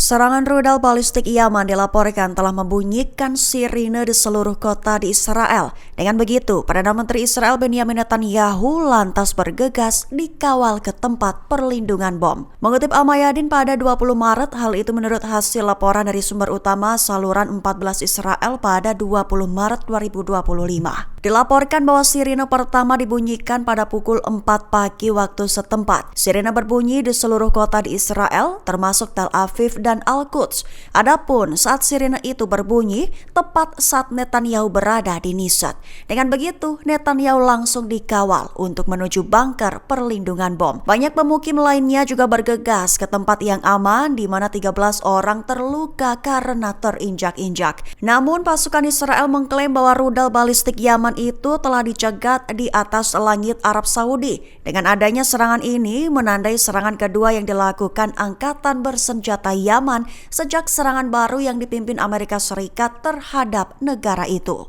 Serangan rudal balistik Yaman dilaporkan telah membunyikan sirine di seluruh kota di Israel. Dengan begitu, Perdana Menteri Israel Benjamin Netanyahu lantas bergegas dikawal ke tempat perlindungan bom. Mengutip Al-Mayadin pada 20 Maret, hal itu menurut hasil laporan dari sumber utama saluran 14 Israel pada 20 Maret 2025. Dilaporkan bahwa sirine pertama dibunyikan pada pukul 4 pagi waktu setempat. Sirine berbunyi di seluruh kota di Israel, termasuk Tel Aviv dan Al-Quds. Adapun saat sirine itu berbunyi, tepat saat Netanyahu berada di Nisat. Dengan begitu, Netanyahu langsung dikawal untuk menuju bunker perlindungan bom. Banyak pemukim lainnya juga bergegas ke tempat yang aman, di mana 13 orang terluka karena terinjak-injak. Namun, pasukan Israel mengklaim bahwa rudal balistik Yaman itu telah dicegat di atas langit Arab Saudi. Dengan adanya serangan ini, menandai serangan kedua yang dilakukan angkatan bersenjata Yaman sejak serangan baru yang dipimpin Amerika Serikat terhadap negara itu.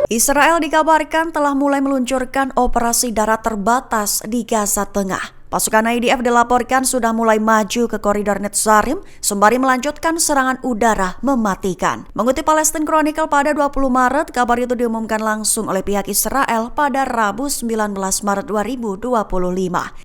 Israel dikabarkan telah mulai meluncurkan operasi darat terbatas di Gaza Tengah. Pasukan IDF dilaporkan sudah mulai maju ke koridor Netzarim sembari melanjutkan serangan udara mematikan. Mengutip Palestine Chronicle pada 20 Maret, kabar itu diumumkan langsung oleh pihak Israel pada Rabu 19 Maret 2025.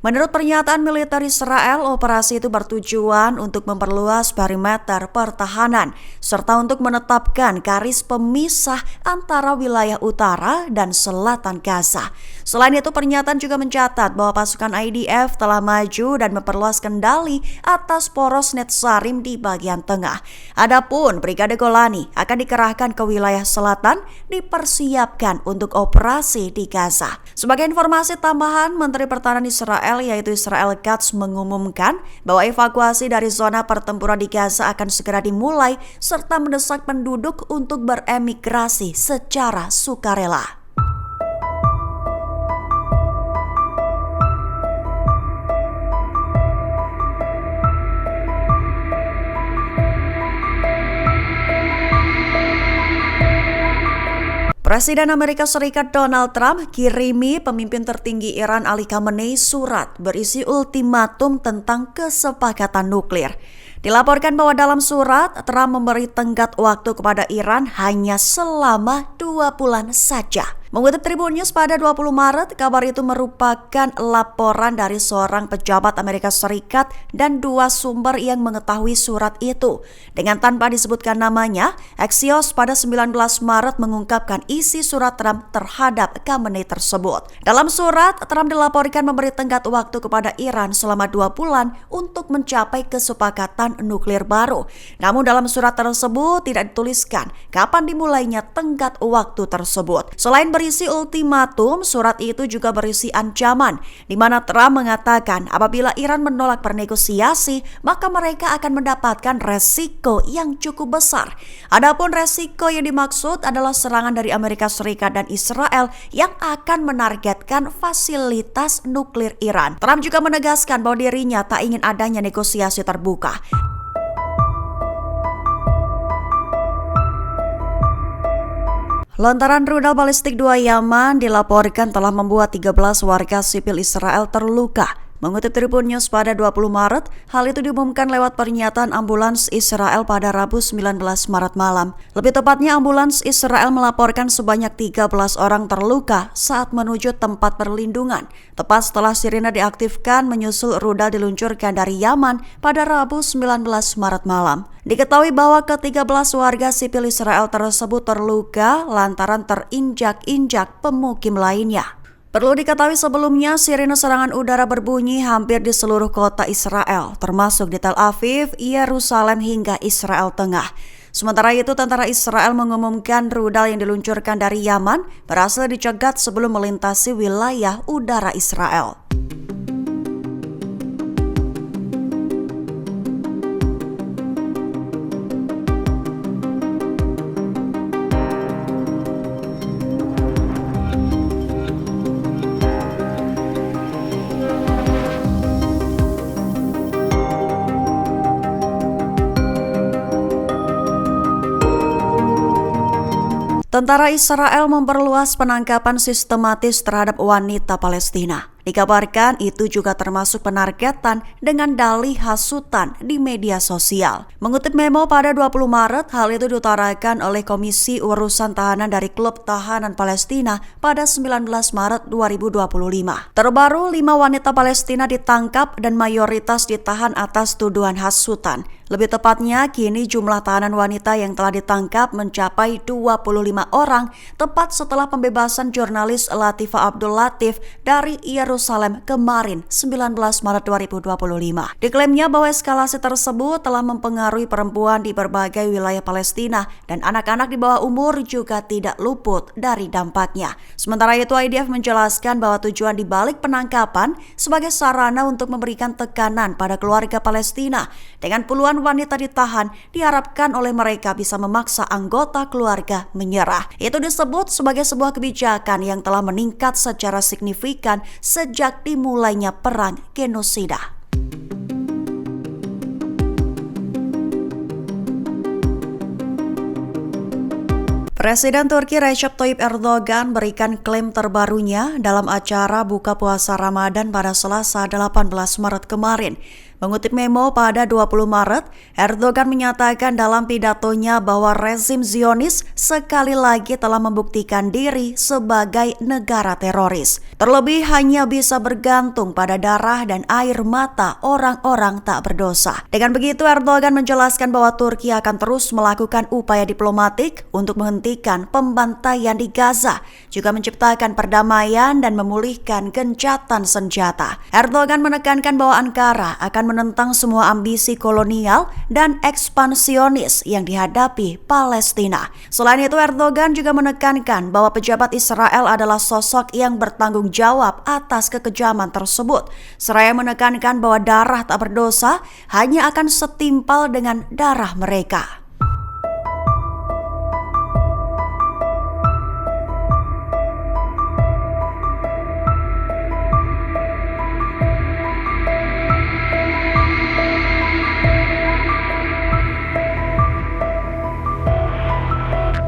Menurut pernyataan militer Israel, operasi itu bertujuan untuk memperluas perimeter pertahanan serta untuk menetapkan garis pemisah antara wilayah utara dan selatan Gaza. Selain itu, pernyataan juga mencatat bahwa pasukan IDF telah maju dan memperluas kendali atas poros Netzarim di bagian tengah. Adapun Brigade Golani akan dikerahkan ke wilayah selatan, dipersiapkan untuk operasi di Gaza. Sebagai informasi tambahan, Menteri Pertahanan Israel yaitu Israel Katz mengumumkan bahwa evakuasi dari zona pertempuran di Gaza akan segera dimulai serta mendesak penduduk untuk beremigrasi secara sukarela. Presiden Amerika Serikat Donald Trump kirimi pemimpin tertinggi Iran Ali Khamenei surat berisi ultimatum tentang kesepakatan nuklir. Dilaporkan bahwa dalam surat, Trump memberi tenggat waktu kepada Iran hanya selama 2 bulan saja. Mengutip Tribun News pada 20 Maret, kabar itu merupakan laporan dari seorang pejabat Amerika Serikat dan 2 sumber yang mengetahui surat itu. Dengan tanpa disebutkan namanya, Axios pada 19 Maret mengungkapkan isi surat Trump terhadap Khamenei tersebut. Dalam surat, Trump dilaporkan memberi tenggat waktu kepada Iran selama 2 bulan untuk mencapai kesepakatan nuklir baru. Namun dalam surat tersebut tidak dituliskan kapan dimulainya tenggat waktu tersebut. Selain berisi ultimatum, surat itu juga berisi ancaman, di mana Trump mengatakan apabila Iran menolak bernegosiasi, maka mereka akan mendapatkan resiko yang cukup besar. Adapun resiko yang dimaksud adalah serangan dari Amerika Serikat dan Israel yang akan menargetkan fasilitas nuklir Iran. Trump juga menegaskan bahwa dirinya tak ingin adanya negosiasi terbuka. Lontaran rudal balistik 2 Yaman dilaporkan telah membuat 13 warga sipil Israel terluka. Mengutip Tribun News pada 20 Maret, hal itu diumumkan lewat pernyataan ambulans Israel pada Rabu 19 Maret malam. Lebih tepatnya, ambulans Israel melaporkan sebanyak 13 orang terluka saat menuju tempat perlindungan. Tepat setelah sirine diaktifkan menyusul rudal diluncurkan dari Yaman pada Rabu 19 Maret malam. Diketahui bahwa ke-13 warga sipil Israel tersebut terluka lantaran terinjak-injak pemukim lainnya. Perlu diketahui sebelumnya, sirine serangan udara berbunyi hampir di seluruh kota Israel, termasuk di Tel Aviv, Yerusalem hingga Israel Tengah. Sementara itu, tentara Israel mengumumkan rudal yang diluncurkan dari Yaman berhasil dicegat sebelum melintasi wilayah udara Israel. Tentara Israel memperluas penangkapan sistematis terhadap wanita Palestina. Dikabarkan itu juga termasuk penargetan dengan dalih hasutan di media sosial. Mengutip memo pada 20 Maret, hal itu diutarakan oleh Komisi Urusan Tahanan dari Klub Tahanan Palestina pada 19 Maret 2025. Terbaru, 5 wanita Palestina ditangkap dan mayoritas ditahan atas tuduhan hasutan. Lebih tepatnya, kini jumlah tahanan wanita yang telah ditangkap mencapai 25 orang, tepat setelah pembebasan jurnalis Latifah Abdul Latif dari Yerusalem kemarin 19 Maret 2025. Diklaimnya bahwa eskalasi tersebut telah mempengaruhi perempuan di berbagai wilayah Palestina dan anak-anak di bawah umur juga tidak luput dari dampaknya. Sementara itu, IDF menjelaskan bahwa tujuan dibalik penangkapan sebagai sarana untuk memberikan tekanan pada keluarga Palestina. Dengan puluhan wanita ditahan, diharapkan oleh mereka bisa memaksa anggota keluarga menyerah. Itu disebut sebagai sebuah kebijakan yang telah meningkat secara signifikan sejak dimulainya perang genosida. Presiden Turki Recep Tayyip Erdogan berikan klaim terbarunya dalam acara buka puasa Ramadan pada Selasa 18 Maret kemarin. Mengutip memo pada 20 Maret, Erdogan menyatakan dalam pidatonya bahwa rezim Zionis sekali lagi telah membuktikan diri sebagai negara teroris. Terlebih hanya bisa bergantung pada darah dan air mata orang-orang tak berdosa. Dengan begitu, Erdogan menjelaskan bahwa Turki akan terus melakukan upaya diplomatik untuk menghentikan pembantaian di Gaza, juga menciptakan perdamaian dan memulihkan gencatan senjata. Erdogan menekankan bahwa Ankara akan menentang semua ambisi kolonial dan ekspansionis yang dihadapi Palestina. Selain itu, Erdogan juga menekankan bahwa pejabat Israel adalah sosok yang bertanggung jawab atas kekejaman tersebut, seraya menekankan bahwa darah tak berdosa hanya akan setimpal dengan darah mereka.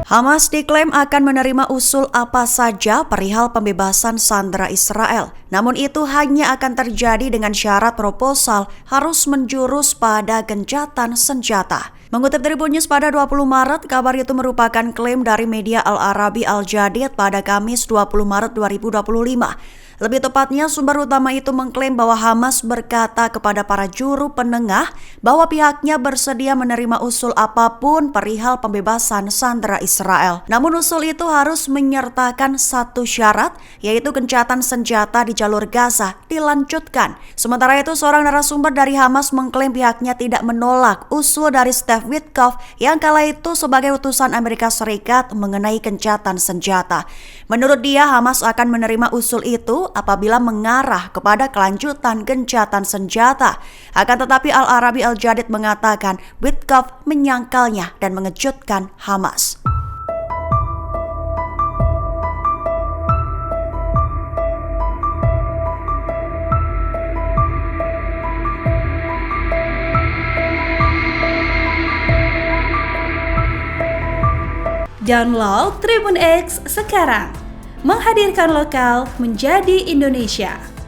Hamas diklaim akan menerima usul apa saja perihal pembebasan sandera Israel. Namun itu hanya akan terjadi dengan syarat proposal harus menjurus pada gencatan senjata. Mengutip Tribun News pada 20 Maret, kabar itu merupakan klaim dari media Al-Arabi Al-Jadid pada Kamis 20 Maret 2025. Lebih tepatnya, sumber utama itu mengklaim bahwa Hamas berkata kepada para juru penengah bahwa pihaknya bersedia menerima usul apapun perihal pembebasan sandera Israel. Namun usul itu harus menyertakan satu syarat, yaitu gencatan senjata di jalur Gaza dilanjutkan. Sementara itu, seorang narasumber dari Hamas mengklaim pihaknya tidak menolak usul dari Steve Witkoff yang kala itu sebagai utusan Amerika Serikat mengenai gencatan senjata. Menurut dia, Hamas akan menerima usul itu apabila mengarah kepada kelanjutan gencatan senjata. Akan tetapi Al-Arabi Al-Jadid mengatakan Witkoff menyangkalnya dan mengejutkan Hamas. Download Tribun X sekarang, menghadirkan lokal menjadi Indonesia.